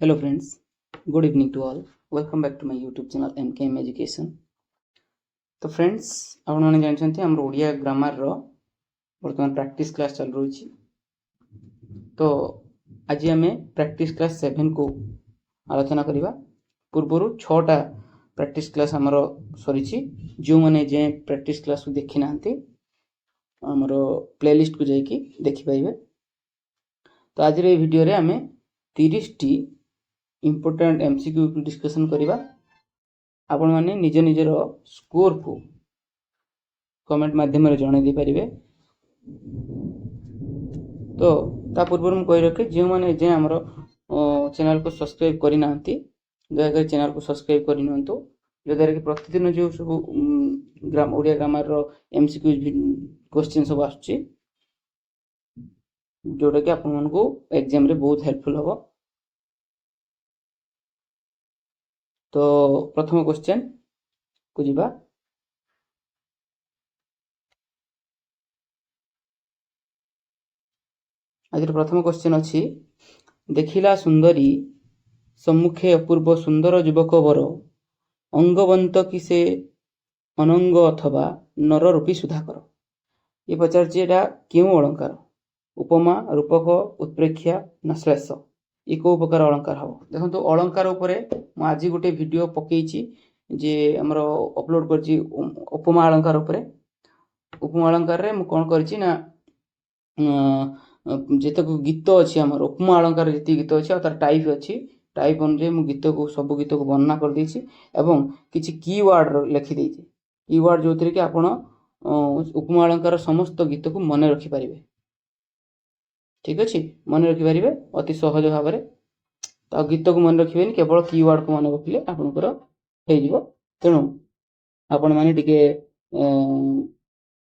Hello friends, good evening to all. Welcome back to my YouTube channel MKM Education. तो friends आपण माने जानछन्ती हमर Odia grammar रो वर्तमान practice class चल रही। तो आज आम प्रैक्टिस क्लास 7 को आलोचना करवा। पूर्वर 6टा प्रैक्टिस क्लास हमर सरी जो माने जे प्रैक्टिस क्लास को देखि नांती हमर प्लेलिस्ट को जाई कि देखि पाइबे। तो आज रे वीडियो रे आमे 30 टी इम्पोर्टेंट एमसीक्यू डिस्कशन करवा। आपण माने निज निजर स्कोर को कमेंट माध्यम रे जणे दे परिबे। तो ता पूर्व में कहि रखे जे माने जे हमरो चैनल को सब्सक्राइब करि नांती दयाकर चैनल को सब्सक्राइब करि नंतो जदर कि प्रतिदिन जो सब ओडिया ग्रामर रो एमसीक्यू क्वेश्चन सब आछी जोटा कि आपण मन को एग्जाम रे बहुत हेल्पफुल होबो। तो प्रथम क्वेश्चन को जीवा। आज प्रथम क्वेश्चन अच्छी देखिला सुंदरी सम्मुखे अपूर्व सुंदर युवक वर अंगवंत कि से अनंग अथवा नर रूपी सुधाकर। ये पचार एटा क्यों अलंकार उपमा रूपक उत्प्रेक्षा ना श्लेष ये को प्रकार अलंकार हम देखो। अलंकार उपरे मु आज गोटे वीडियो पकईची जे हमर अपलोड करची उपमा अलंकार उपरे। उपमा अलंकार रे मु कोन करची ना जेतक गीत अछि हमर उपमा अलंकार जेति गीत अछि तार टाइप अछि टाइप अनुसार मु गीत को सब गीत को वर्णना कर देछि एवं किछि कीवर्ड लिखि देछि। कीवर्ड जोतरे कि आपण उपमा अलंकार समस्त गीत को मन रखि परिबे। ठीक अछि मन रखि परिबे अति सहज भाव रे। तो गीत को मन रखिबेनी केवल कीवर्ड को मन रखिले आपनकर हे जिवो। तेनु आपण माने टिके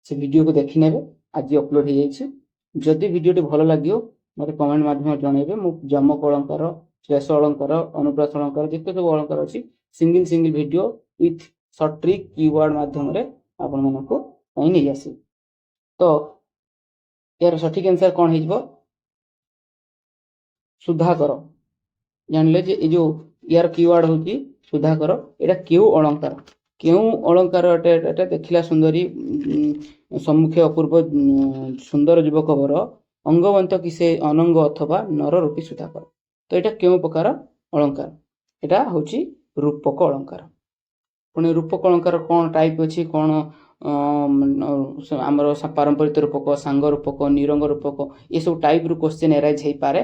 से वीडियो को देखि नेबे आज अपलोड हे जाइछि। जदि वीडियो टी भलो लागियो मते कमेंट माध्यम जणाइबे। मु जमक अलंकार श्लेष अलंकार अनुप्रास अलंकार जेते सब अलंकार अछि single single video with short trick keyword माध्यम रे आपण मानको पई नै आसी। तो यार सठिक आंसर कोन हे जिवो सुधाकर। जानले जे ए जो यार कीवर्ड होची सुधाकर एटा केउ अलंकार एटा देखिला सुंदरी सम्मुखे अपूर्व सुंदर युवक वर अंगवंत कि से अनंग अथवा नर रूपी सुधाकर। तो एटा केउ प्रकार अलंकार एटा होची रूपक अलंकार। पुणे रूपक अलंकार कोन टाइप अछि कोन हमर पारंपरिक रूपक सांग रूपक निरंग रूपक ये सब टाइप रू क्वेश्चन एराइज हे पारे।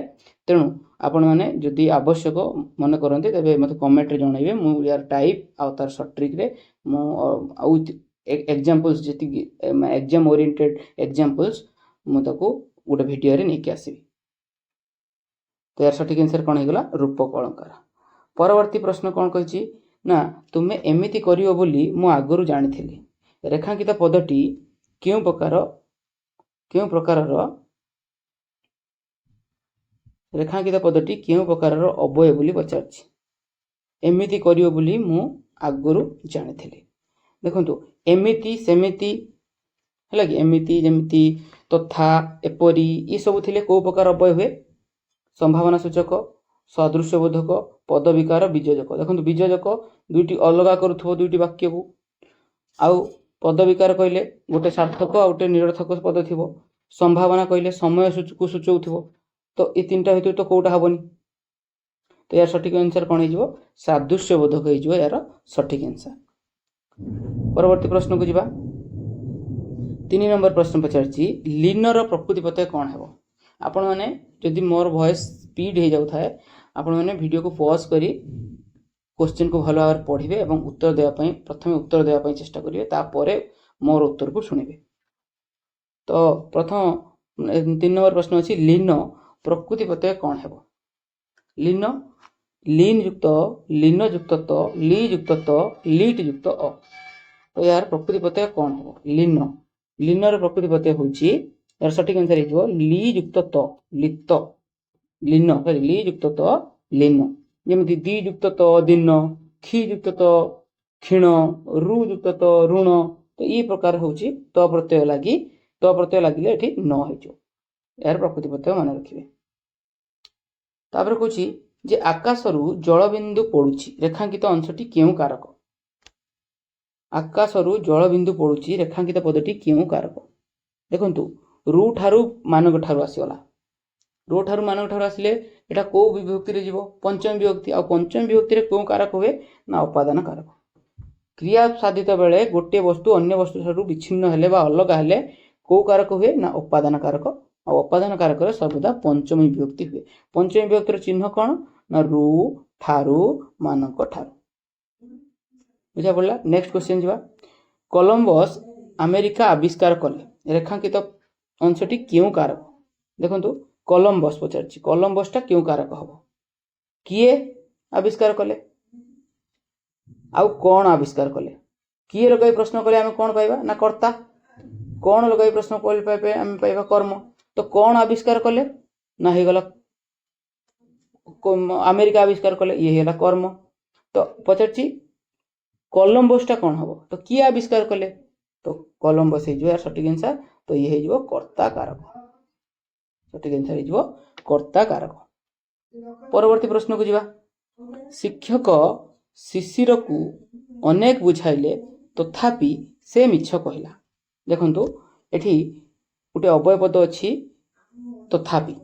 तेणु आपण माने जदि आवश्यक मन करते तबे मते कमेंट रे जणाइबे। मु यार टाइप आ तार शॉर्ट ट्रिक रे मु विथ एग्जांपल्स जेति एग्जाम ओरिएंटेड एग्जांपल्स मु ताको गोटे वीडियो रे नेकी आसीबी। तो यार सठिक आंसर कोन हेगला रूपक अलंकार। परवर्ती प्रश्न कोन कहछि ना तुमे एमिति करियो बोली मु आगरु जानिथिली। रेखांकित पदटी केउ प्रकार रेखांकित पदटी केउ प्रकार अवयव बोली पचारछि। एमिति करियो बोली मु आगरु जानिथिली। देखंतु एमिति सेमिति हला कि एमिति जेमिति तथा एपरी ये सब थिले को प्रकार अवयव हुए संभावना सूचक सदृश्य बोधक पद विकार बीजजक। देखंतु बीजजक दुईटी अलगा करूथबो दुईटी वाक्य को आउ पद विकार कहले गोटे सार्थक आ गोटे निरर्थक पद थिबो। संभावना कहले समय को सूचौथबो। तो ए तीनटा हेतु तो कोटा हबनी। तो यार सठिक आंसर कोन हेजिवो सादृश्य बोधक हेजिवो यार सठिक आंसर। परवर्ती प्रश्न को जिबा। 3 नंबर प्रश्न पचारछि लीनर प्रकृति प्रत्यय कोन हेबो। आपण माने जदि मोर वॉइस स्पीड हे जाउ थाए आपण माने वीडियो को पॉज करी क्वेश्चन को भलो भाव पढ़िबे एवं उत्तर देवा पई प्रथमे उत्तर देवा पई चेष्टा करिवे तापरे मोर उत्तर को सुनिबे। तो प्रथम 3 नंबर प्रश्न अछि लीन प्रकृति प्रत्यय कोन हेबो। लीन लीन युक्त लीन युक्त त ली युक्त त लीट युक्त अ। तो यार प्रकृति प्रत्यय कोन हेबो लीन। लीनर प्रकृति प्रत्यय होछि यार सठिक आंसर हेजिवो ली युक्त त लित लीन ली युक्त त लीन। जेमिति दी युक्त त दिन खी युक्त त क्षीण रु युक्त त ऋण। तो ई प्रकार होछि त प्रत्यय लागिले एठी न हेजो यार प्रकृति प्रत्यय मन रखिबे। तापर कहछि ଯେ ଆକାଶରୁ ଜଳବିନ୍ଦୁ ପଡ଼ୁଛି ରେଖାଙ୍କିତ ଅଂଶଟି କେଉଁ କାରକ? ଆକାଶରୁ ଜଳବିନ୍ଦୁ ପଡ଼ୁଛି ରେଖାଙ୍କିତ ପଦଟି କେଉଁ କାରକ? ଦେଖନ୍ତୁ ରୁ ଠାରୁ ମାନଙ୍କ ଠାରୁ ଆସିଗଲା। ରୁ ଠାରୁ ମାନଙ୍କ ଠାରୁ ଆସିଲେ ଏଟା କୋଉ ବିଭକ୍ତିରେ ଯିବ? ପଞ୍ଚମ ବିଭକ୍ତି। ଆଉ ପଞ୍ଚମ ବିଭକ୍ତିରେ କେଉଁ କାରକ ହୁଏ? ନା ଉପାଦାନ କାରକ। କ୍ରିୟା ସାଧିତ ବେଳେ ଗୋଟିଏ ବସ୍ତୁ ଅନ୍ୟ ବସ୍ତୁ ଠାରୁ ବିଚ୍ଛିନ୍ନ ହେଲେ ବା ଅଲଗା ହେଲେ କୋଉ କାରକ ହୁଏ? ନା ଉପାଦାନ କାରକ। ଆଉ ଉପାଦାନ କାରକରେ ସର୍ବଦା ପଞ୍ଚମୀ ବିଭକ୍ତି ହୁଏ। ପଞ୍ଚମୀ ବିଭକ୍ତିର ଚିହ୍ନ କ'ଣ? ନା ରୁ ଠାରୁ ମାନଙ୍କ ଠାରୁ। ବୁଝା ପଡ଼ିଲା? ନେକ୍ସଟ କ୍ୱେଶ୍ଚନ୍ ଯିବା। କଲମ୍ବସ୍ ଆମେରିକା ଆବିଷ୍କାର କଲେ ରେଖାଙ୍କିତ ଅଂଶଟି କେଉଁ କାରକ? ଦେଖନ୍ତୁ କଲମ୍ବସ୍ ପଚାରିଛି। କଲମ୍ବସଟା କେଉଁ କାରକ ହବ? କିଏ ଆବିଷ୍କାର କଲେ ଆଉ କ'ଣ ଆବିଷ୍କାର କଲେ? କିଏ ଲଗାଇ ପ୍ରଶ୍ନ କଲେ ଆମେ କ'ଣ ପାଇବା? ନା କର୍ତ୍ତା। କ'ଣ ଲଗାଇ ପ୍ରଶ୍ନ କଲେ ଆମେ ପାଇବା କର୍ମ। ତ କ'ଣ ଆବିଷ୍କାର କଲେ? ନା ହେଇଗଲା ଆମେରିକା ଆବିଷ୍କାର କଲେ, ଇଏ ହେଇଗଲା କର୍ମ। ତ ପଚାରିଛି କଲମ୍ବସଟା କ'ଣ ହବ? ତ କିଏ ଆବିଷ୍କାର କଲେ? ତ କଲମ୍ବସ୍ ହେଇଯିବ ଏହାର ସଠିକ୍ ଆନ୍ସର। ତ ଇଏ ହେଇଯିବ କର୍ତ୍ତା କାରକ। ସଠିକ୍ ଆନ୍ସର ହେଇଯିବ କର୍ତ୍ତା କାରକ। ପରବର୍ତ୍ତୀ ପ୍ରଶ୍ନକୁ ଯିବା। ଶିକ୍ଷକ ଶିଶିରକୁ ଅନେକ ବୁଝାଇଲେ ତଥାପି ସେ ମିଛ କହିଲା। ଦେଖନ୍ତୁ ଏଠି ଗୋଟେ ଅବୟ ପଦ ଅଛି ତଥାପି।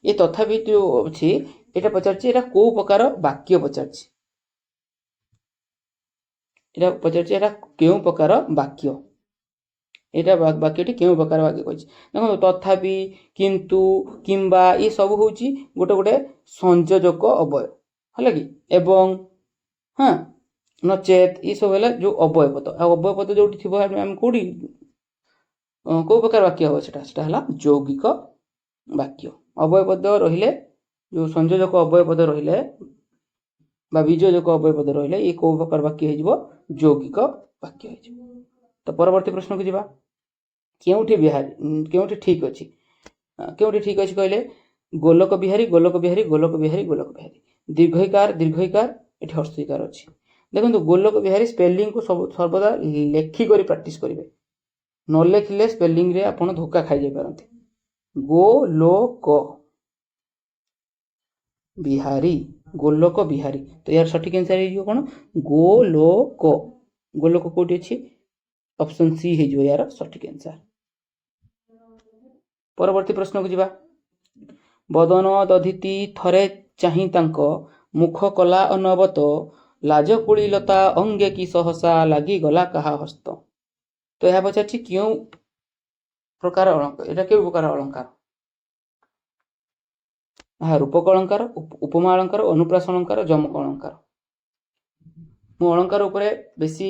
ଏ ତଥାପି ଯୋଉ ଅଛି এটা ପଚାରିଛି ଏଟା କୋଉ ପ୍ରକାର ବାକ୍ୟ ପଚାରିଛି। এটা ପଚାରିଛି ଏଟା କେଉଁ ପ୍ରକାର ବାକ୍ୟ। এটা ବାକ୍ୟଟି କେଉଁ ପ୍ରକାର ବାକ୍ୟ କହିଛି। ଦେଖନ୍ତୁ ତଥାପି, କିନ୍ତୁ, କିମ୍ବା ଏ ସବୁ ହେଉଛି ଗୋଟେ ଗୋଟେ ସଂଯୋଜକ ଅବୟ, ହେଲା କି? ଏବଂ ନଚେତ୍ ଏ ସବୁ ହେଲା ଯୋଉ ଅବୟ ପଦ। ଆଉ ଅବୟ ପଦ ଯୋଉଠି ଥିବ ଆମେ କୋଉଠି କୋଉ ପ୍ରକାର ବାକ୍ୟ ହବ? ସେଟା ହେଲା ଯୌଗିକ ବାକ୍ୟ। ଅବୟ ପଦ ରହିଲେ ଯୋଉ ସଂଯୋଜକ ଅବୟ ପଦ ରହିଲେ ବା ବିଯୋଜକ ଅବୟ ପଦ ରହିଲେ ଏ କୋଉ ପ୍ରକାର ବାକ୍ୟ ହେଇଯିବ? ଯୌଗିକ ବାକ୍ୟ ହେଇଯିବ। ତ ପରବର୍ତ୍ତୀ ପ୍ରଶ୍ନକୁ ଯିବା। କେଉଁଠି ଠିକ୍ ଅଛି? କେଉଁଠି ଠିକ୍ ଅଛି କହିଲେ? ଗୋଲକ ବିହାରୀ, ଗୋଲକ ବିହାରୀ, ଗୋଲକ ବିହାରୀ, ଗୋଲକ ବିହାରୀ। ଦୀର୍ଘଇକାର ଏଠି ହର୍ଷଇକାର ଅଛି। ଦେଖନ୍ତୁ ଗୋଲକ ବିହାରୀ ସ୍ପେଲିଂକୁ ସର୍ବଦା ଲେଖିକରି ପ୍ରାକ୍ଟିସ୍ କରିବେ। ନ ଲେଖିଲେ ସ୍ପେଲିଂରେ ଆପଣ ଧୋକା ଖାଇଯାଇପାରନ୍ତି। ଗୋଲୋକ ବିହାରୀ, ଗୋଲକ ବିହାରୀ। ତ ଏହାର ସଠିକ୍ ଆନ୍ସର ହେଇଯିବ କ'ଣ? ଗୋଲୋକ। ଗୋଲକ କୋଉଠି ଅଛି? ଅପସନ୍ ସି ହେଇଯିବ ଏହାର ସଠିକ୍ ଆନ୍ସର। ପରବର୍ତ୍ତୀ ପ୍ରଶ୍ନକୁ ଯିବା। ବଦନ ଦଧିତି ଥରେ ଚାହିଁ ତାଙ୍କ ମୁଖ କଲା ଅନବତ ଲାଜ କୁଳିଲତା ଅଙ୍ଗେ କି ସହସା ଲାଗିଗଲା କାହା ହସ୍ତ। ତ ଏହା ପଚାରିଛି କେଉଁ ପ୍ରକାର ଅଳଙ୍କାର। ଏଟା କେଉଁ ପ୍ରକାର ଅଳଙ୍କାର? ରୂପକ ଅଳଙ୍କାର, ଉପମା ଅଳଙ୍କାର, ଅନୁପ୍ରାସ ଅଳଙ୍କାର, ଯମକ ଅଳଙ୍କାର। ମୁଁ ଅଳଙ୍କାର ଉପରେ ବେଶୀ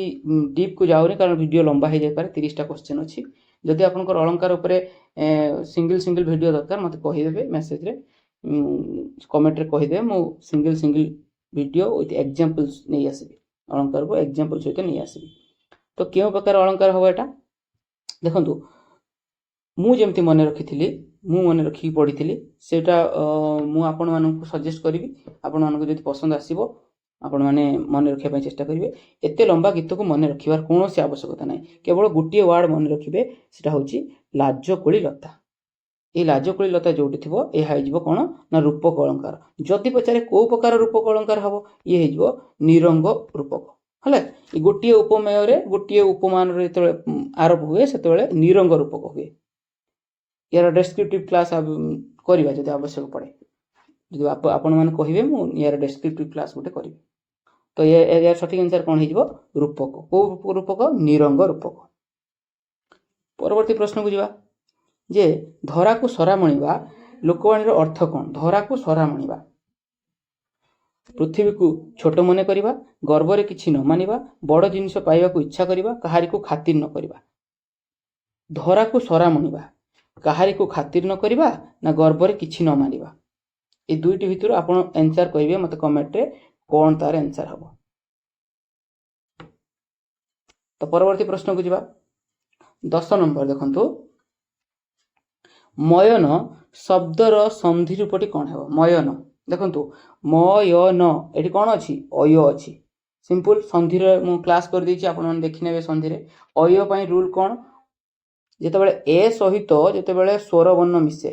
ଡିପ୍କୁ ଯାଉନି କାରଣ ଭିଡ଼ିଓ ଲମ୍ବା ହେଇଯାଇପାରେ। 30ଟା କ୍ୱେଶ୍ଚନ୍ ଅଛି। ଯଦି ଆପଣଙ୍କର ଅଳଙ୍କାର ଉପରେ ସିଙ୍ଗଲ ଭିଡ଼ିଓ ଦରକାର ମୋତେ କହିଦେବେ ମେସେଜରେ, କମେଣ୍ଟରେ କହିଦେବେ। ମୁଁ ସିଙ୍ଗଲ ଭିଡ଼ିଓ ୱିଥ୍ ଏକ୍ଜାମ୍ପଲ୍ସ ନେଇ ଆସିବି। ଅଳଙ୍କାରକୁ ଏକ୍ଜାମ୍ପଲ୍ ସହିତ ନେଇ ଆସିବି। ତ କେଉଁ ପ୍ରକାର ଅଳଙ୍କାର ହେବ ଏଟା? ଦେଖନ୍ତୁ ମୁଁ ଯେମିତି ମନେ ରଖିଥିଲି, ମୁଁ ମନେ ରଖିକି ପଢ଼ିଥିଲି ସେଇଟା ମୁଁ ଆପଣମାନଙ୍କୁ ସଜେଷ୍ଟ କରିବି। ଆପଣମାନଙ୍କୁ ଯଦି ପସନ୍ଦ ଆସିବ ଆପଣମାନେ ମନେ ରଖିବା ପାଇଁ ଚେଷ୍ଟା କରିବେ। ଏତେ ଲମ୍ବା ଗୀତକୁ ମନେ ରଖିବାର କୌଣସି ଆବଶ୍ୟକତା ନାହିଁ। କେବଳ ଗୋଟିଏ ୱାର୍ଡ଼ ମନେ ରଖିବେ, ସେଟା ହେଉଛି ଲାଜକୁଳି ଲତା। এই ଲାଜକୁଳି ଲତା ଯୋଉଠି ଥିବ ଏହା ହେଇଯିବ କ'ଣ? ନା ରୂପକ ଅଳଙ୍କାର। ଯଦି ପଚାରେ କୋଉ ପ୍ରକାର ରୂପକ ଅଳଙ୍କାର ହବ, ଇଏ ହେଇଯିବ ନିରଙ୍ଗ ରୂପକ। ହେଲା, ଗୋଟିଏ ଉପମେୟରେ ଗୋଟିଏ ଉପମାନରେ ଯେତେବେଳେ ଆରୋପ ହୁଏ ସେତେବେଳେ ନିରଙ୍ଗ ରୂପକ ହୁଏ। ୟାର ଡେସ୍କ୍ରିପ୍ଟିଭ୍ କ୍ଲାସ୍ କରିବା ଯଦି ଆବଶ୍ୟକ ପଡ଼େ। ଯଦି ଆପଣମାନେ କହିବେ ମୁଁ ୟାର ଡେସ୍କ୍ରିପ୍ଟିଭ୍ କ୍ଲାସ୍ ଗୋଟେ କରିବି। ତ ୟାର ସଠିକ୍ ଆନ୍ସର କ'ଣ ହେଇଯିବ? ରୂପକ। କୋଉ ରୂପକ? ନିରଙ୍ଗ ରୂପକ। ପରବର୍ତ୍ତୀ ପ୍ରଶ୍ନକୁ ଯିବା। ଯେ ଧରାକୁ ସରା ମଣିବା ଲୋକବାଣୀର ଅର୍ଥ କ'ଣ? ଧରାକୁ ସରା ମଣିବା। ପୃଥିବୀକୁ ଛୋଟ ମନେ କରିବା, ଗର୍ବରେ କିଛି ନ ମାନିବା, ବଡ଼ ଜିନିଷ ପାଇବାକୁ ଇଚ୍ଛା କରିବା, କାହାରିକୁ ଖାତିର ନ କରିବା। ଧରାକୁ ସରା ମଣିବା, କାହାରିକୁ ଖାତିର ନ କରିବା ନା ଗର୍ବରେ କିଛି ନ ମାନିବା। এই দুইটি ভিতରୁ ଆପଣ ଆନ୍ସର କହିବେ ମୋତେ କମେଣ୍ଟରେ କ'ଣ ତାର ଆନ୍ସର ହେବ। ତ ପରବର୍ତ୍ତୀ ପ୍ରଶ୍ନକୁ ଯିବା। 10 ନମ୍ବର ଦେଖନ୍ତୁ। ମୟନ ଶବ୍ଦର ସନ୍ଧି ରୂପଟି କ'ଣ ହେବ? ମୟନ। ଦେଖନ୍ତୁ ମୟନ ଏଠି କ'ଣ ଅଛି? ଅୟ ଅଛି। ସିମ୍ପଲ ସନ୍ଧିରେ ମୁଁ କ୍ଲାସ୍ କରିଦେଇଛି, ଆପଣମାନେ ଦେଖିନେବେ ସନ୍ଧିରେ। ଅୟ ପାଇଁ ରୁଲ୍ କ'ଣ? ଯେତେବେଳେ ଏ ସହିତ ଯେତେବେଳେ ସ୍ୱର ବର୍ଣ୍ଣ ମିଶେ,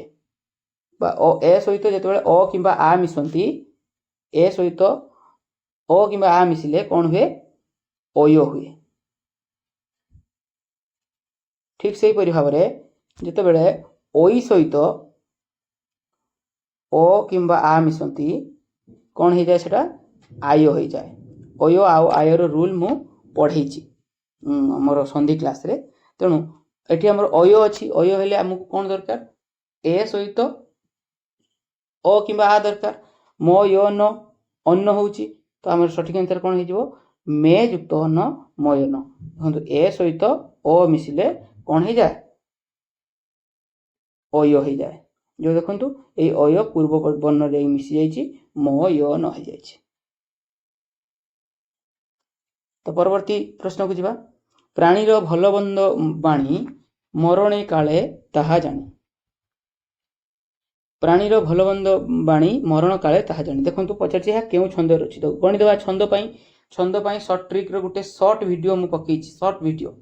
बा ए सहित जितेबाला अ कि आ मिसती ए सहित अ कि आ मिसिले कौन हुए अय हुए। ठीक से भाव में जितेबाला ओई सहित अ कि आ मिसती कौन हो जाए सेटा आय हो जाए। अय आयर रूल मु पढ़े मोर संधि क्लास रे। तेणु एटी आमर अय अच्छी अय हेले आमको कौन दरकार ए सहित अ कि आ दरकार म य न अन्न होची तो आम सठिक आंसर कौन हो मे युक्त अन्न मयन। देखो ए सहित अ मिसिले कौन हो जाए अय हो जाए। जो देखो ये अय पूर्व वर्ण रे मिसी जाइए म य न हो जाए। तो परवर्ती प्रश्न को जीवा प्राणीर भल बंद बाणी मरणे काले ताहा जानी। प्राणीर भल बंद बाणी मरण काले ताहा जानी। देखो पचार क्यों छंद रचित गणिदेवा छंद सर्ट ट्रिक गोटे सर्ट वीडियो मुझे पकई सर्ट वीडियो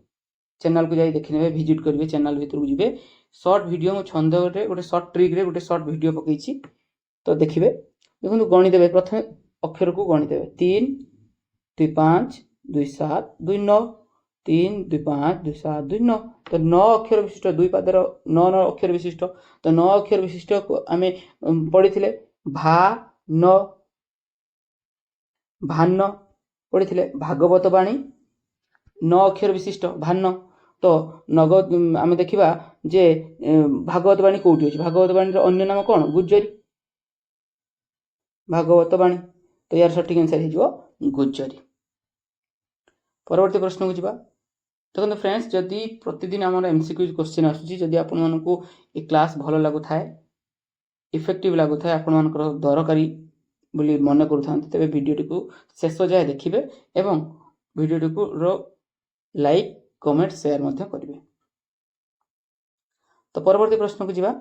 चैनल को जाई देखने विजिट करेंगे चैनल भीतर को जी सर्ट वीडियो मो छंद गोटे सर्ट ट्रिक रे गोटे सर्ट वीडियो पकई तो देखिए। देखो गणिदेवे प्रथम अक्षर को गणिदेवे 3 2 5 2 7 2 9 3 2 5 2 7 2 9 तो 9 अक्षर विशिष्ट दुई पादर 9 अक्षर विशिष्ट तो 9 अक्षर विशिष्ट आम पढ़ी भा न भान पढ़ी भागवत बाणी 9 अक्षर विशिष्ट भान तो नग आम देखा जे भागवत बाणी कौटी अच्छी भागवत बाणी अन्य नाम कौन गुज्जरी भागवत बाणी तो यार सठिक आंसर हो गुज्जरी। परवर्ती प्रश्न को जीवा देखो फ्रेंड्स जदि प्रतिदिन आम एमसीक्यू क्वेश्चन आसूँ आपको ये क्लास भल लगु था इफेक्टिव लगु था आपण दरकारी बोली मन करूँ तेरे वीडियो को शेष जाए देखिए एवं वीडियो को लाइक कमेंट शेयर करेंगे। तो परवर्ती प्रश्न को जीवा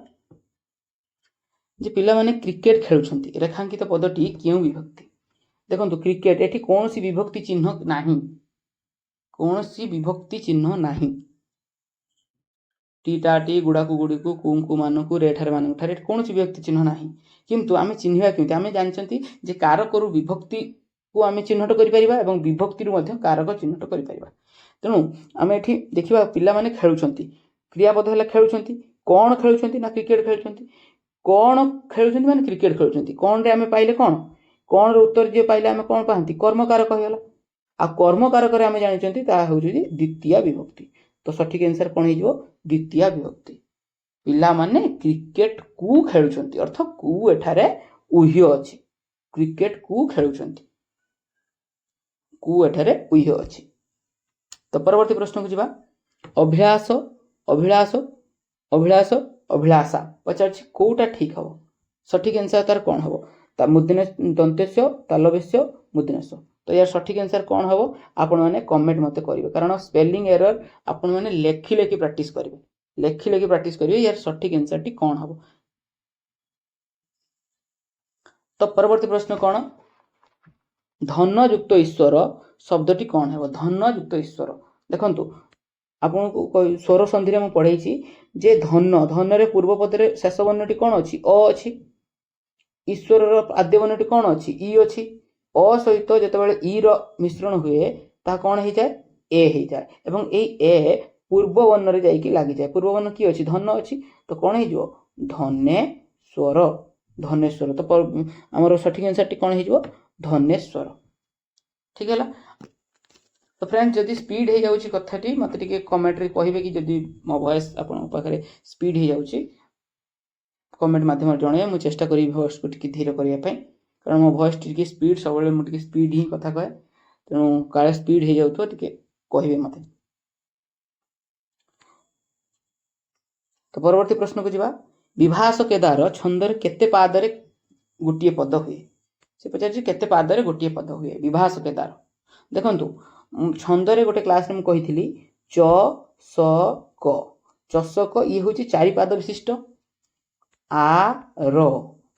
जे पिला माने क्रिकेट खेलुछंती रेखांकित पदटी क्यों विभक्ति। देखो क्रिकेट एठी कौन सी विभक्ति चिन्ह नहीं कौन सी विभक्ति चिन्ह नहीं टी टाटी गुड़ा को गुड़ी को कुम को मान को रेठार मान कौन सी विभक्ति चिन्ह नहीं किंतु आम चिन्हवा केमती आम जानते जे कारक रु विभक्ति को आम चिन्हट कर विभक्ति कारक चिन्हट कर। तेणु आम ये देखा पिला माने खेलुछंती क्रियापद है खेलुछंती कौन खेलुछंती ना क्रिकेट खेलुछंती कौन खेलुछंती माने क्रिकेट खेलुछंती कौन रे आम पाइले कौन रो उत्तर जे पाइले आम कौन पाती कर्मकारक होगला आ कर्मकारक आम जानते द्वितीय विभक्ति तो सठिक आंसर कौन हो द्वितीय विभक्ति पिला माने क्रिकेट को खेलुछंती अर्थ को एठारे उह्य अछि क्रिकेट को खेलुछंती को एठारे उह्य अछि। तो परवर्ती प्रश्न को जीवा अभिलाष अभिलाष अभिलाष अभिलाषा पचार कौटा ठीक हम सठिक आंसर तार कौन हम मुदिन दंतेश्य तालवेश्य मुदिनेश तो यार सठिक आंसर कौन हम आपण मैंने कमेंट मत करेंगे कारण स्पेलिंग एरर आपण मैंने लेखि लेखि प्रैक्टिस करेंगे लेखि लेखि प्रैक्टिस करेंगे यार सठिक आंसर टी कौन हम। तो परवर्ती प्रश्न कौन धन युक्त ईश्वर शब्दटी कौन है धन युक्त ईश्वर देखो आपन को स्वर संधि में पढ़े जे धन धन रे पूर्व पदरे शेष वर्णटी कौन अच्छी अ अच्छी ईश्वर आद्य वर्णटी कौन अच्छी ई अच्छी अ सहित जितेबाला ई रो मिश्रण हुए ता कौन हो जाए ए हो जाए एवं ए पूर्व वर्ण रे जाइकी लागी जाए पूर्व वर्ण की अच्छी धन अच्छी तो कौन हो धनेश्वर धनेश्वर तो आमर सठिक आंसर टी कौन हो धनेश्वर ठीक है। तो फ्रेंड्स जदि स्पीड हो जाउची कथाटी मत टिके कमेंट रे कहिबे कि जदि मो वॉइस आपन पाखरे स्पीड हो जाउची कमेंट माध्यम जणे मु चेष्टा करी वॉइस को टिके धीरे करिया पई कारण मो वॉइस टिके स्पीड सब मु टिके स्पीड ही कथा कहे तेणु काले स्पीड हो जाउतो टिके कहिबे मते। तो परवर्ती प्रश्न को जीवा विभास केदार छंदर केते पादरे गोटिए पद हुए से पचार केते पादरे गोटिए पद हुए विभास केदार देखंतु छंदरे गोटे क्लास में कही च स क चषक ये हूँ 4 पाद विशिष्ट आ र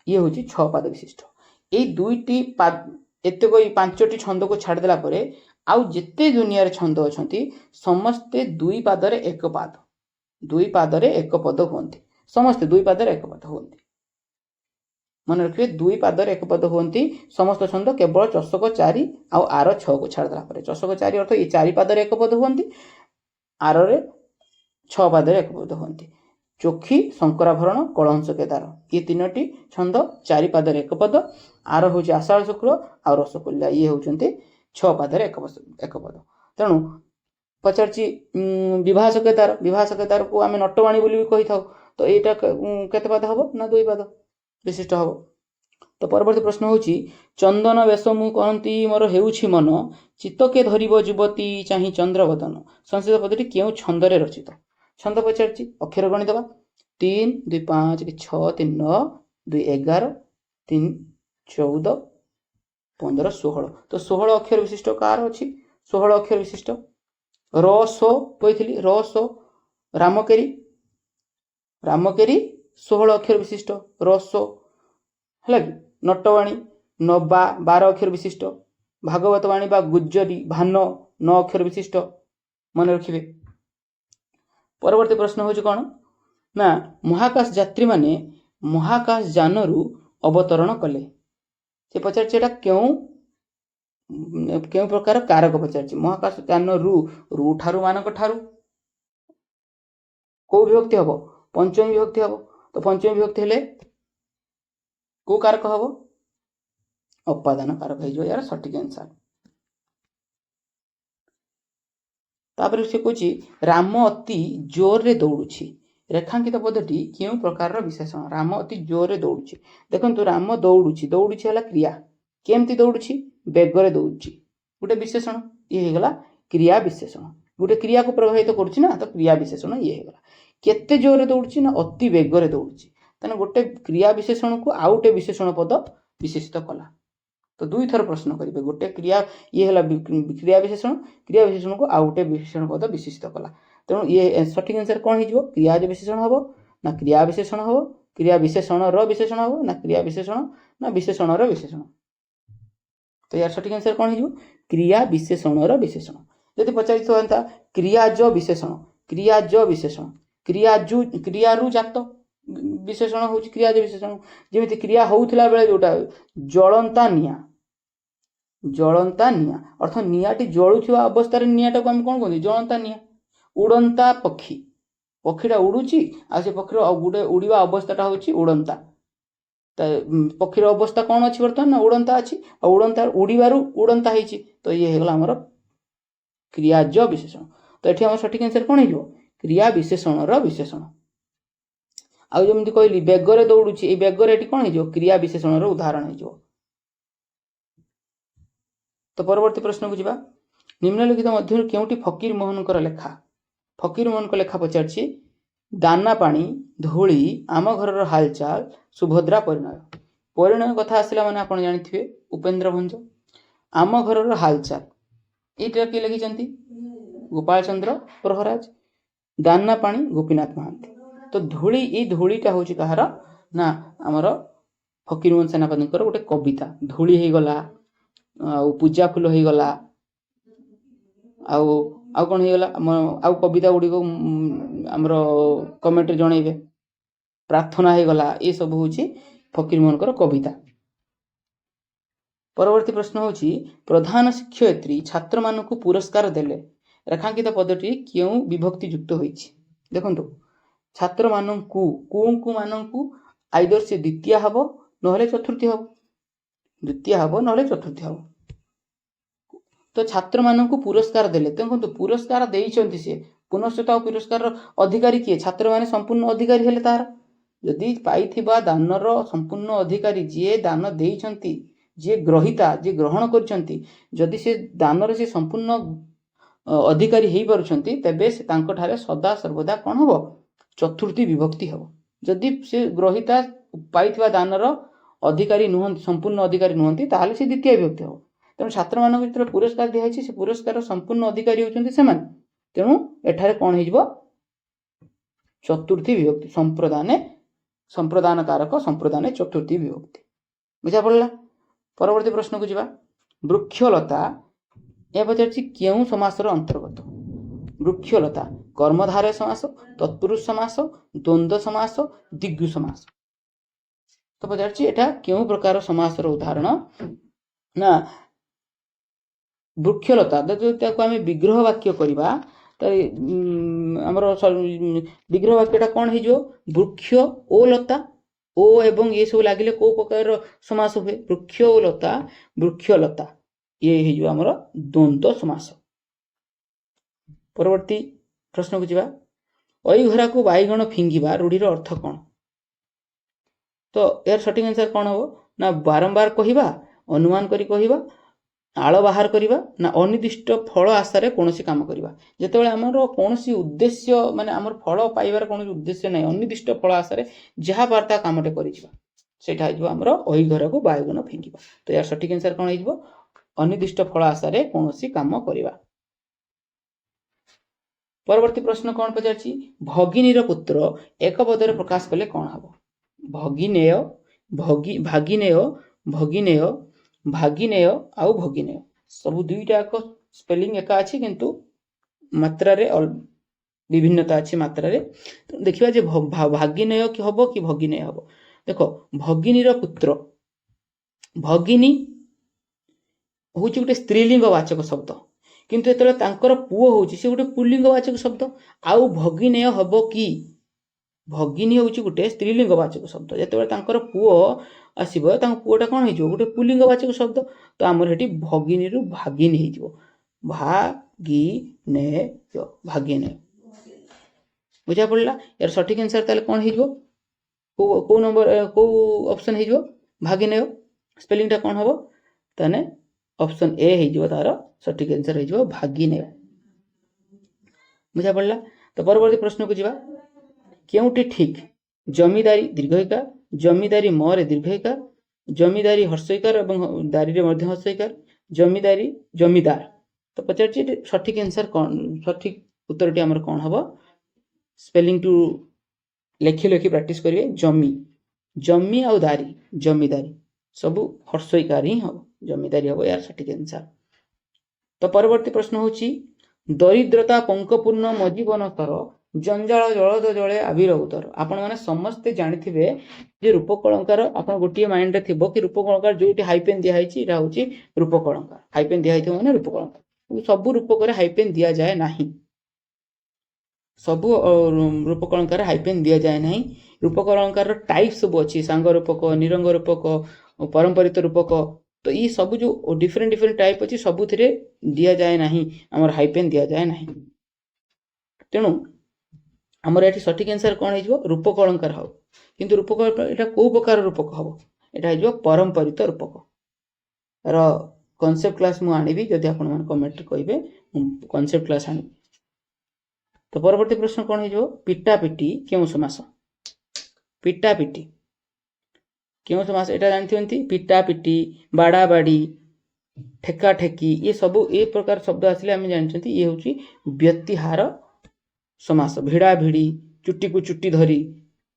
ये हूँ 6 पाद विशिष्ट ये दुईटी एतक 5टी छंद को छाड़देला आउ जेते दुनिया रे छंद अच्छी समस्ते 2 पादरे 1 पाद 2 पादरे 1 पद हुंती समस्ते 2 पादरे 1 पद हुंती मन रखिए दुई पादर एक पद हुंती समस्त छंद केवल चषक 4 आउ आर 6 को छाड़देला पर चषक 4 अर्थ ये 4 पादर एक पद हुंती आर रे 6 पादर एक पद हुंती चोखी शंकराभरण कलहंस केदार ये तीनोटी छंद 4 पादर एक पद आर हूँ आषाढ़ शुक्ल आ रसकुल्ला ये होती 6 पादर एक पद तेणु पचारची विभास केदार को आम नटवाणी बोली भी कही था तो यहाँ केते पाद हम ना 2 पाद विशिष्ट हम। तो परवर्ती प्रश्न होची चंदन वेश मु कहती मोर हेउछि मन चित्तके धरिब युवती चाही चंद्रवदन संस्कृत पदटी क्यों छंदरे रचित छंद पचारची अक्षर गणिदेवा 3 2 5 6 3 9 2 11 3 14 15 16 तो 16 अक्षर विशिष्ट कार अच्छी 16 अक्षर विशिष्ट र सो कही र सो रामकेरी 16 अक्षर विशिष्ट रसो है कि नटवाणी नबा 12 अक्षर विशिष्ट भागवतवाणी बा गुज्जरी भान 9 अक्षर विशिष्ट मन रखिए। परवर्ती प्रश्न हूँ कौन ना महाकाश यात्री माने महाकाश जानरू अवतरण कले से पचार क्यों प्रकार कारक पचार महाकाश यान रू ठारू मानक ठारू कौ विभक्ति हम पंचमी विभक्ति हम तो पंचमी विभक्ति हेले को कारक हम अपादान कारक हो यार सठिक आंसर। तापर से कौची राम अति जोर रे दौड़ुछि रेखांकित पदटी क्यों प्रकार विशेषण राम अति जोर रे दौड़ुछि देखंतु राम दौड़ुछि हला क्रिया केमती दौड़ुछि बेगरे दौड़ुछि गोटे विशेषण ये हेगला क्रिया विशेषण गोटे क्रिया को प्रभावित करुछि ना तो क्रिया विशेषण ये हेगला केते जोर रे दौड़ुछि ना अति बेगरे दौड़ुछि तने गोटे क्रिया विशेषण को आउटे विशेषण पद विशेषित कला तो 2 थर प्रश्न करेंगे गोटे क्रिया ये है क्रिया विशेषण को आउटे विशेषण पद विशेषित कला तेणु ये सठिक आंसर कौन हो क्रिया विशेषण हम ना क्रिया विशेषण हम क्रिया विशेषण विशेषण हम ना क्रिया विशेषण ना विशेषण विशेषण तो यार सठिक आंसर कौन हो क्रिया विशेषण विशेषण यदि पचार क्रियाज विशेषण क्रियारु जात विशेषण हूँ क्रियाज विशेषण जमी क्रिया होता बेले जोटा जलंता निया अर्थ नियाटी जलुवा अवस्था नियाटा को आम कौन कहते जलंता निया उड़ंता पक्षीटा उड़ुची आ से पक्षीर गोटे उड़वा अवस्थाटा हूँ उड़ंता पक्षीर अवस्था कौन अच्छी बर्तमान ना उड़ंता अच्छी आ उड़ंता उड़ारू उड़ंता होती तो ये होगा आमर क्रियाज विशेषण तो ये आम सठिक आंसर कौन हो क्रिया विशेषण विशेषण आउ जमी कहली बेगरे दौड़ुछि ये बेगरे कौन हो क्रिया विशेषण उदाहरण हो। तो परवर्ती प्रश्न को जीवा निम्नलिखित मध्य केउटी फकीर मोहन लेखा फकीर मोहन लेखा पचार दाना पानी धूली आम घर हालचाल सुभद्रा परिणय कथा आसला मैंने आप जानी उपेन्द्र भंज आम घर हालचाल ये किए लिखिं गोपाल चंद्र प्रहराज दाना पानी गोपीनाथ महांती तो धूली ये धूलीटा हूँ कहार ना आमर फकीर मोहन सेनापति गोटे कविता धूली हो गला पूजा फूल हो गला आउ कौन हो गला आउ कविता गुड़ी आमर कमेंट जनइबे प्रार्थना हो गला ये सब हूँ फकीर मोहन कविता। परवर्ती प्रश्न हूँ प्रधान शिक्षयित्री छात्र मानक पुरस्कार देले रेखांकित पदटी क्यों विभक्ति युक्त होइछि देखंतु छात्र मानकू को मानकू आइदर से द्वितीय हम नहले चतुर्थी हम द्वितीय हम नहले चतुर्थी हम तो छात्र मानकू पुरस्कार देले देखंतु पुरस्कार देइछंती से पुनश्च तो पुरस्कार अधिकारी किए छात्र माने संपूर्ण अधिकारी हेले तार जदि पाइथिबा दानर संपूर्ण अधिकारी जे दान देइछंती जे ग्रहिता जे ग्रहण करछंती जदि से दानर से संपूर्ण अधिकारी हेई पारुछंती तबे से तांको ठारे सदा सर्वदा कोन हबो चतुर्थी विभक्ति हम जदि से ग्रहिता पाइथिबा दानर अधिकारी नुहंती संपूर्ण अधिकारी नुहंती ताहले से द्वितीय विभक्ति हम तेणु छात्र मानक भीतर पुरस्कार दिखाई से पुरस्कार संपूर्ण अधिकारी होचंती सेमान तेणु एठारे कोन हेजबो चतुर्थी विभक्ति संप्रदान कारक संप्रदान चतुर्थी विभक्ति बुझा पड़ला। परवर्ती प्रश्न को जीवा वृक्षलता यह पचार क्यों समासर अंतर्गत वृक्षलता कर्मधारय समास तत्पुरुष समास द्वंद्व समास दिग्गु समास तो पचार एटा क्यों प्रकार समासर उदाहरण ना वृक्षलता जो आम विग्रह वाक्य करवा आमर विग्रह वाक्यटा कौन हो वृक्ष ओ लता ओ एवं ये सब लगे कौ प्रकार समास हुए वृक्ष ओ लता वृक्षलता ये हो आमर द्वंद्व समास। परवर्ती प्रश्न को जीवा ऐघरा को बैगण फिंगिबा रूढ़ीर अर्थ कौन। तो यार सठिक आंसर कौन हम ना बारंबार कहवा अनुमान करी कहवा आड़ बाहर करवा ना अनिर्दिष्ट फल आशार कौन कम करवा जिते आमर कौन उद्देश्य माने आमर फल पाइबार कौन उद्देश्य ना अनिर्दिष्ट फल आशार जहाँ बार्ता कामटे कर आमर ऐघरा को बैगण फिंगिबा। तो यार सठिक आंसर कौन हो अनिर्दिष्ट फल आशार कौन काम करवा। परवर्ती प्रश्न कौन पचार भगिनीर पुत्र एक पदरे प्रकाश कले कौन हम भगिनेय भागिनेय भगिनेय भागिनेय आउ भगिनेय सब दुईटा एक स्पेलिंग एका अच्छी किंतु मात्रा रे विभिन्नता अच्छी मात्रा रे। तो देखिबा जे भागिनेय कि हबो कि भगिनेय हबो। देखो भगिनीर पुत्र भगिनी हूँ गोटे स्त्रीलिंग वाचक शब्द किंतु एतले तांकर पुओ होउची से गोटे पुल्लिंग वाचक शब्द आउ भगिनेय हबो कि भगिनी होउची गोटे स्त्रीलिंग वाचक शब्द जेतेबेले तांकर पुओ आसीबो तांक पुओटा कोन हेजो गोटे पुल्लिंग वाचक शब्द। तो आमर हेटी भगिनी रु भागिनी हेजो भागिनेय भागिनेय बुझा पड़ला। यार सठिक आंसर ताले कोन हेजो को नंबर को ऑप्शन हेजो भागिनेय स्पेलिंग टा कोन हबो ताने ऑप्शन ए हेजो तार सठिक आंसर हेजो भागिनेय बुझा पड़ला। तो परवर्ती प्रश्न को जीवा केउटी ठीक जमीदारी दीर्घइकार जमीदारी मरे दीर्घइकार जमीदारी हर्षइकार एवं दारी रे मध्य हर्षइकार जमीदारी जमीदार। तो पचार सठिक आंसर कौन सठिक उत्तरटी आमर कौन हम स्पेलिंग टू लेखि लेखि प्रैक्टिस करिए जमी जमी आउ दारी जमीदारी सब हर्षइकार ही हम जमीदारी हम यार सठिक आंसर। तो परवर्ती प्रश्न होची दरिद्रता पंकपूर्ण मजीवन स्तर जंजाल जलद जले आविर्भूतर आपण मैंने समस्ते जानिथिबे जे रूपकलंकार आपण गोटे माइंड रे थिबो कि रूपकलंकार जोटी हाइपेन दिया हैची एटा होची रूपकलंकार हाइपेन दिया हैथो माने रूपकलंकार सब रूपक रे हाइपेन दिया जाए नाही सब रूपकलंकार हाइपेन दिया जाए नाही। रूपकलंकार टाइप सब अछि सांग रूपक निरंग रूपक परंपरित रूपक तो ये सब जो डिफरेंट डिफरेंट टाइप अछि सबुथिरे दिया जाए नाही हमर हाइपेन दिया जाए नाही। तेणु आमर ये सठिक आंसर कौन हो रूपक अलंकार हम किंतु रूपक एटा को प्रकार रूपक हम एटा हो परंपरित रूपक रो कॉन्सेप्ट क्लास मु आनिबी जदि आपण मन कमेंट कहिबे कॉन्सेप्ट क्लास आनिबी। तो परवर्ती प्रश्न कौन हो पिटा पिटी क्यों समास पिटा पिटी क्यों समास एटा जानथि पिटा पिटी बाड़ा बाड़ी ठेका ठेकी ये सब ए प्रकार शब्द आसिले आम जानछंती ये होची व्यक्तिहार समास भिड़ा भिड़ी चुट्टी को चुट्टी धरी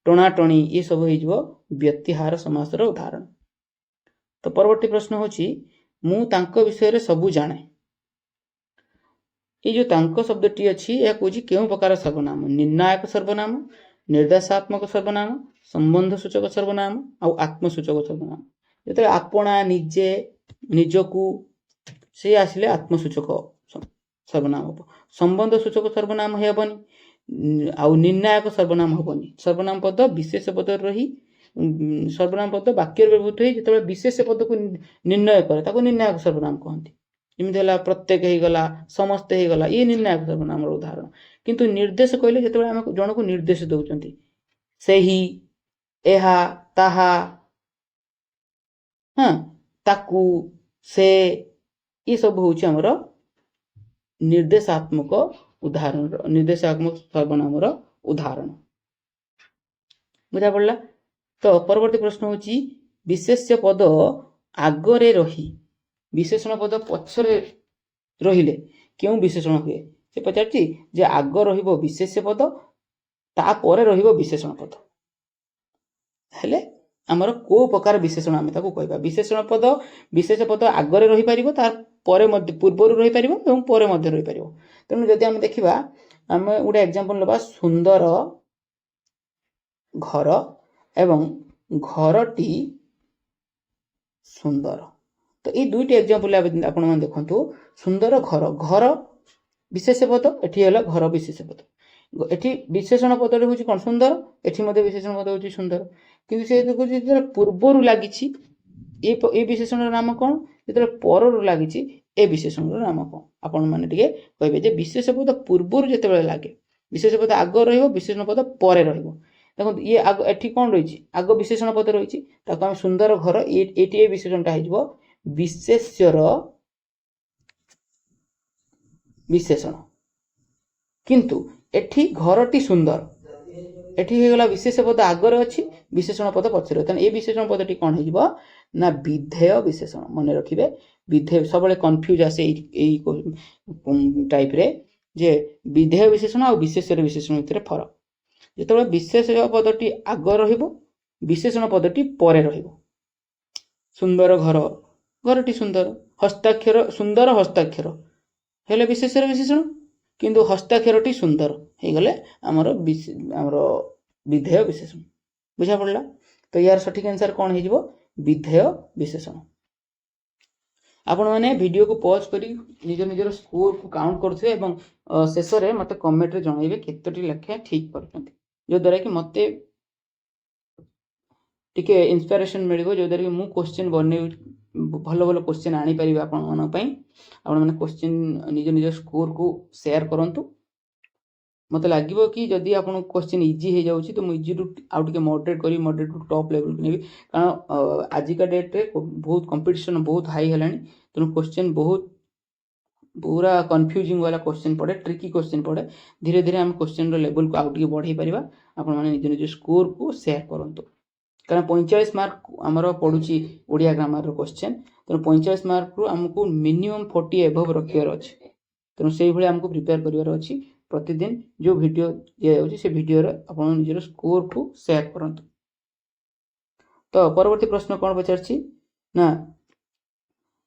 टणा टणी ये सब हो व्यक्तिहार समास उदाहरण। तो परवर्ती प्रश्न होची मु तांको विषय रे सबु जाने ये जो तांको शब्दटी अछि या कोजी केउ प्रकार सर्वनाम निर्णायक सर्वनाम निर्देशात्मक सर्वनाम संबंध सूचक सर्वनाम आउ आत्मसूचक सर्वनाम जते आपणा निजे निजकू से आसिले आत्मसूचक सर्वनाम संबंध सूचक सर्वनाम हेबनी आउ निर्णायक सर्वनाम हेबनी सर्वनाम पद विशेष पद रही सर्वनाम पद वाक्य व्यवहृत होई जते विशेष पद को निर्णय करे ताको निर्णायक सर्वनाम कहंती जेमिति होला प्रत्येक हे गला समस्त हे गला ये निर्णायक सर्वनाम उदाहरण। किंतु निर्देश कहले जते हम जण को निर्देश दउचंती सेही एहा ताहा हां ताकू से ये सब होची हमर निर्देशात्मक उदाहरण निर्देशात्मक सर्वनाम उदाहरण बुझा पड़ला। तो परवर्ती प्रश्न होची विशेष्य पद आगरे रही विशेषण पद पछरे रहिले क्यों विशेषण हुए से पचारची जे आग रहिबो विशेष्य पद ता परे रहिबो विशेषण पद हेले आमर को प्रकार विशेषण आमे ताको कहबा विशेषण पद विशेष पद आगरे रही परिबो तार परे मध्य पूर्वरु रही परिबो एवं परे मध्य रही परिबो। तेणु जदि आमे देखिबा आमे गोटे एग्जांपल लेबा सुंदर घर एवं ଘରଟି ସୁନ୍ଦର। ତ ଏଇ ଦୁଇଟି ଏକ୍ଜାମ୍ପଲ ଆପଣମାନେ ଦେଖନ୍ତୁ। ସୁନ୍ଦର ଘର, ଘର ବିଶେଷ ପଦ, ଏଠି ହେଲା ଘର ବିଶେଷ ପଦ। ଏଠି ବିଶେଷଣ ପଦରେ ହେଉଛି କ'ଣ ସୁନ୍ଦର, ଏଠି ମଧ୍ୟ ବିଶେଷଣ ପଦ ହେଉଛି ସୁନ୍ଦର। କିନ୍ତୁ ସେ ଦେଖୁଛି ଯେତେବେଳେ ପୂର୍ବରୁ ଲାଗିଛି ଏ ବିଶେଷଣର ନାମ କ'ଣ, ଯେତେବେଳେ ପରରୁ ଲାଗିଛି ଏ ବିଶେଷଣର ନାମ କ'ଣ। ଆପଣମାନେ ଟିକେ କହିବେ ଯେ ବିଶେଷ ପଦ ପୂର୍ବରୁ ଯେତେବେଳେ ଲାଗେ, ବିଶେଷ ପଦ ଆଗ ରହିବ, ବିଶେଷଣ ପଦ ପରେ ରହିବ। ଦେଖନ୍ତୁ ଇଏ ଆଗ, ଏଠି କ'ଣ ରହିଛି, ଆଗ ବିଶେଷଣ ପଦ ରହିଛି, ତାକୁ ଆମେ ସୁନ୍ଦର ଘର, ଏଠି ଏ ବିଶେଷଣଟା ହେଇଯିବ ବିଶେଷ୍ୟର ବିଶେଷଣ। କିନ୍ତୁ ଏଠି ଘରଟି ସୁନ୍ଦର, ଏଠି ହେଇଗଲା ବିଶେଷ ପଦ ଆଗରେ ଅଛି, ବିଶେଷଣ ପଦ ପଛରେ। ତେଣୁ ଏ ବିଶେଷଣ ପଦଟି କ'ଣ ହେଇଯିବ ନା ବିଧେୟ ବିଶେଷଣ। ମନେ ରଖିବେ, ବିଧେୟ ସବୁବେଳେ କନଫ୍ୟୁଜ ଆସେ ଏଇ ଟାଇପ୍ରେ ଯେ ବିଧେୟ ବିଶେଷଣ ଆଉ ବିଶେଷ୍ୟର ବିଶେଷଣ ଭିତରେ ଫରକ। ଯେତେବେଳେ ବିଶେଷ ପଦଟି ଆଗ ରହିବ, ବିଶେଷଣ ପଦଟି ପରେ ରହିବ। ସୁନ୍ଦର ଘର, ଘରଟି ସୁନ୍ଦର। ହସ୍ତାକ୍ଷର, ସୁନ୍ଦର ହସ୍ତାକ୍ଷର ହେଲେ ବିଶେଷର ବିଶେଷଣ, କିନ୍ତୁ ହସ୍ତାକ୍ଷରଟି ସୁନ୍ଦର ହେଇଗଲେ ଆମର ବିଧେୟ ବିଶେଷଣ। ବୁଝା ପଡ଼ିଲା? ତ ୟାର ସଠିକ୍ ଆନ୍ସର କ'ଣ ହେଇଯିବ, ବିଧେୟ ବିଶେଷଣ। ଆପଣମାନେ ଭିଡ଼ିଓକୁ ପଜ୍ କରି ନିଜର ସ୍କୋରକୁ କାଉଣ୍ଟ କରୁଥିବେ ଏବଂ ଶେଷରେ ମୋତେ କମେଣ୍ଟରେ ଜଣାଇବେ କେତୋଟି ଲେଖା ଠିକ୍ କରିଛନ୍ତି, ଯଦ୍ୱାରା କି ମୋତେ ଟିକେ ଇନ୍ସପିରେସନ୍ ମିଳିବ, ଯଦ୍ୱାରା କି ମୁଁ କୋଶ୍ଚିନ୍ ବନେଇବି, ଭଲ ଭଲ କୋଶ୍ଚିନ୍ ଆଣିପାରିବି ଆପଣମାନଙ୍କ ପାଇଁ। ଆପଣମାନେ କୋଶ୍ଚିନ୍ ନିଜ ସ୍କୋରକୁ ସେୟାର କରନ୍ତୁ। ମୋତେ ଲାଗିବ କି ଯଦି ଆପଣଙ୍କୁ କୋଶ୍ଚିନ୍ ଇଜି ହେଇଯାଉଛି ତ ମୁଁ ଇଜିରୁ ଆଉ ଟିକେ ମଡରେଟ୍ କରିବି, ମଡରେଟ୍ରୁ ଟପ୍ ଲେଭେଲକୁ ନେବି। କାରଣ ଆଜିକା ଡେଟ୍ରେ ବହୁତ କମ୍ପିଟିସନ୍ ବହୁତ ହାଇ ହେଲାଣି। ତେଣୁ କୋଶ୍ଚିନ୍ ବହୁତ ପୁରା କନଫ୍ୟୁଜିଂ ବାଲା କୋଶ୍ଚିନ୍ ପଡ଼େ, ଟ୍ରିକି କୋଶ୍ଚିନ୍ ପଡ଼େ। ଧୀରେ ଧୀରେ ଆମେ କୋଶ୍ଚିନ୍ର ଲେଭେଲକୁ ଆଉ ଟିକେ ବଢ଼େଇ ପାରିବା। ଆପଣମାନେ ନିଜ ସ୍କୋରକୁ ସେୟାର କରନ୍ତୁ। କାରଣ 45 ମାର୍କ ଆମର ପଡ଼ୁଛି ଓଡ଼ିଆ ଗ୍ରାମାରର କୋଶ୍ଚିନ୍। ତେଣୁ 45 ମାର୍କରୁ ଆମକୁ ମିନିମମ୍ 40 ଏଭବ୍ ରଖିବାର ଅଛି। ତେଣୁ ସେଇଭଳି ଆମକୁ ପ୍ରିପେୟାର କରିବାର ଅଛି। ପ୍ରତିଦିନ ଯେଉଁ ଭିଡ଼ିଓ ଦିଆଯାଉଛି ସେ ଭିଡ଼ିଓରେ ଆପଣ ନିଜର ସ୍କୋରକୁ ସେୟାର କରନ୍ତୁ। ତ ପରବର୍ତ୍ତୀ ପ୍ରଶ୍ନ କ'ଣ ପଚାରିଛି ନା,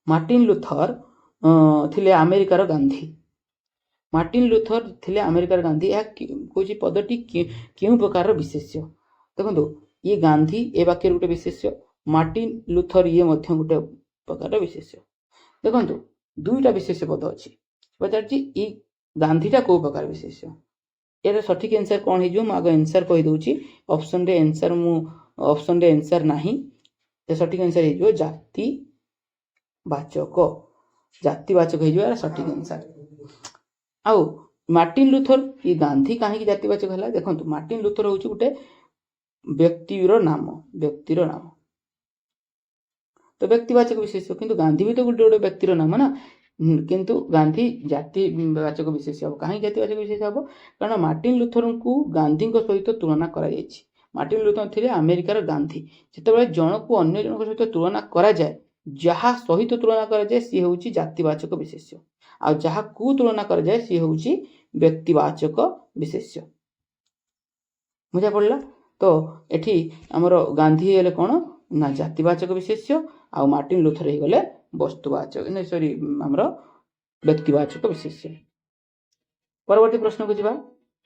ମାର୍ଟିନ୍ ଲୁଥର ଥିଲେ ଆମେରିକାର ଗାନ୍ଧୀ। ମାର୍ଟିନ୍ ଲୁଥର ଥିଲେ ଆମେରିକାର ଗାନ୍ଧୀ। ଏହା କହୁଛି ପଦଟି କେଉଁ ପ୍ରକାରର ବିଶେଷ୍ୟ। ଦେଖନ୍ତୁ ଇଏ ଗାନ୍ଧୀ ଏ ବାକ୍ୟରେ ଗୋଟେ ବିଶେଷ୍ୟ, ମାର୍ଟିନ୍ ଲୁଥର ଇଏ ମଧ୍ୟ ଗୋଟେ ପ୍ରକାରର ବିଶେଷ୍ୟ। ଦେଖନ୍ତୁ ଦୁଇଟା ବିଶେଷ୍ୟ ପଦ ଅଛି। ପଚାରିଛି ଇ ଗାନ୍ଧୀଟା କୋଉ ପ୍ରକାର ବିଶେଷ୍ୟ। ଏହାର ସଠିକ୍ ଆନ୍ସର କ'ଣ ହେଇଯିବ, ମୁଁ ଆଗ ଆନ୍ସର କହିଦେଉଛି। ଅପସନରେ ଆନ୍ସର ନାହିଁ। ସଠିକ୍ ଆନ୍ସର ହେଇଯିବ ଜାତିବାଚକ। ଜାତିବାଚକ ହେଇଯିବ ଏହାର ସଠିକ୍ ଆନ୍ସର। ଆଉ ମାର୍ଟିନ୍ ଲୁଥର ଇ ଗାନ୍ଧୀ କାହିଁକି ଜାତିବାଚକ ହେଲା, ଦେଖନ୍ତୁ ମାର୍ଟିନ୍ ଲୁଥର ହେଉଛି ଗୋଟେ ବ୍ୟକ୍ତିର ନାମ, ବ୍ୟକ୍ତିର ନାମ। ତ ବ୍ୟକ୍ତିବାଚକ ବିଶେଷ୍ୟ, କିନ୍ତୁ ଗାନ୍ଧୀ ବି ତ ଗୋଟେ ବ୍ୟକ୍ତିର ନାମ ନା। କିନ୍ତୁ ଗାନ୍ଧୀ ଜାତିବାଚକ ବିଶେଷ୍ୟ ହେବ। କାହିଁକି ଜାତିବାଚକ ବିଶେଷ୍ୟ ହେବ, କାରଣ ମାର୍ଟିନ୍ ଲୁଥରଙ୍କୁ ଗାନ୍ଧୀଙ୍କ ସହିତ ତୁଳନା କରାଯାଇଛି। ମାର୍ଟିନ୍ ଲୁଥର ଥିଲେ ଆମେରିକାର ଗାନ୍ଧୀ। ଯେତେବେଳେ ଜଣକୁ ଅନ୍ୟ ଜଣଙ୍କ ସହିତ ତୁଳନା କରାଯାଏ, ଯାହା ସହିତ ତୁଳନା କରାଯାଏ ସିଏ ହେଉଛି ଜାତିବାଚକ ବିଶେଷ୍ୟ, ଆଉ ଯାହାକୁ ତୁଳନା କରାଯାଏ ସିଏ ହେଉଛି ବ୍ୟକ୍ତିବାଚକ ବିଶେଷ୍ୟ। ବୁଝା ପଡ଼ିଲା? ତ ଏଠି ଆମର ଗାନ୍ଧୀ ହେଲେ କ'ଣ ନା ଜାତିବାଚକ ବିଶେଷ୍ୟ, ଆଉ ମାର୍ଟିନ୍ ଲୁଥର ହେଇଗଲେ ଆମର ବ୍ୟକ୍ତିବାଚକ ବିଶେଷ୍ୟ। ପରବର୍ତ୍ତୀ ପ୍ରଶ୍ନକୁ ଯିବା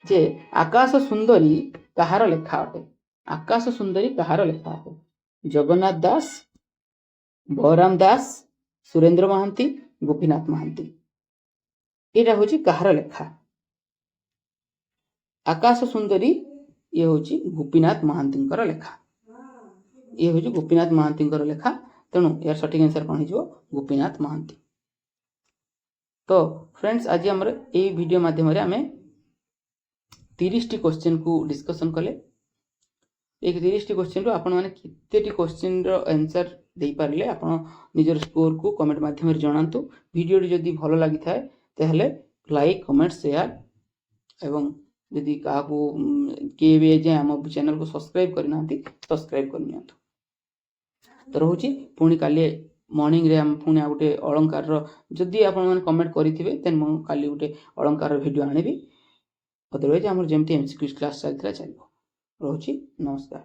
ଯେ ଆକାଶ ସୁନ୍ଦରୀ କାହାର ଲେଖା ଅଟେ। ଆକାଶ ସୁନ୍ଦରୀ କାହାର ଲେଖା ଅଟେ। ଜଗନ୍ନାଥ ଦାସ, ବଳରାମ ଦାସ, ସୁରେନ୍ଦ୍ର ମହାନ୍ତି, ଗୋପୀନାଥ ମହାନ୍ତି। ଏଇଟା ହେଉଛି କାହାର ଲେଖା। ଆକାଶ ସୁନ୍ଦରୀ ଇଏ ହେଉଛି ଗୋପୀନାଥ ମହାନ୍ତିଙ୍କର ଲେଖା। ଇଏ ହେଉଛି ଗୋପୀନାଥ ମହାନ୍ତିଙ୍କର ଲେଖା। ତେଣୁ ଏହାର ସଠିକ୍ ଆନ୍ସର କ'ଣ ହେଇଯିବ, ଗୋପୀନାଥ ମହାନ୍ତି। ତ ଫ୍ରେଣ୍ଡସ୍, ଆଜି ଆମର ଏଇ ଭିଡ଼ିଓ ମାଧ୍ୟମରେ ଆମେ 30ଟି କୋଶ୍ଚିନ୍କୁ ଡିସ୍କସନ୍ କଲେ। এই 30ଟି କୋଶ୍ଚିନ୍ରୁ ଆପଣମାନେ କେତେଟି କୋଶ୍ଚିନ୍ର ଆନ୍ସର ଦେଇପାରିଲେ ଆପଣ ନିଜର ସ୍କୋରକୁ କମେଣ୍ଟ ମାଧ୍ୟମରେ ଜଣାନ୍ତୁ। ଭିଡ଼ିଓଟି ଯଦି ଭଲ ଲାଗିଥାଏ ତାହେଲେ ଲାଇକ୍, କମେଣ୍ଟ, ସେୟାର ଏବଂ ଯଦି କାହାକୁ କିଏ ବି ଏଯାଏଁ ଆମ ଚ୍ୟାନେଲକୁ ସବସ୍କ୍ରାଇବ୍ କରିନାହାନ୍ତି ସବସ୍କ୍ରାଇବ୍ କରିନିଅନ୍ତୁ। ତ ରହୁଛି, ପୁଣି କାଲି ମର୍ଣ୍ଣିଂରେ ଆମେ ପୁଣି ଆଉ ଗୋଟେ ଅଳଙ୍କାରର, ଯଦି ଆପଣମାନେ କମେଣ୍ଟ କରିଥିବେ ଦେନ୍ ମୁଁ କାଲି ଗୋଟେ ଅଳଙ୍କାରର ଭିଡ଼ିଓ ଆଣିବି। ଅଦରୱାଇଜ୍ ଆମର ଯେମିତି MCQ କ୍ଲାସ୍ ଚାଲିଥିଲା ଚାଲିବ। ରହୁଛି, ନମସ୍କାର।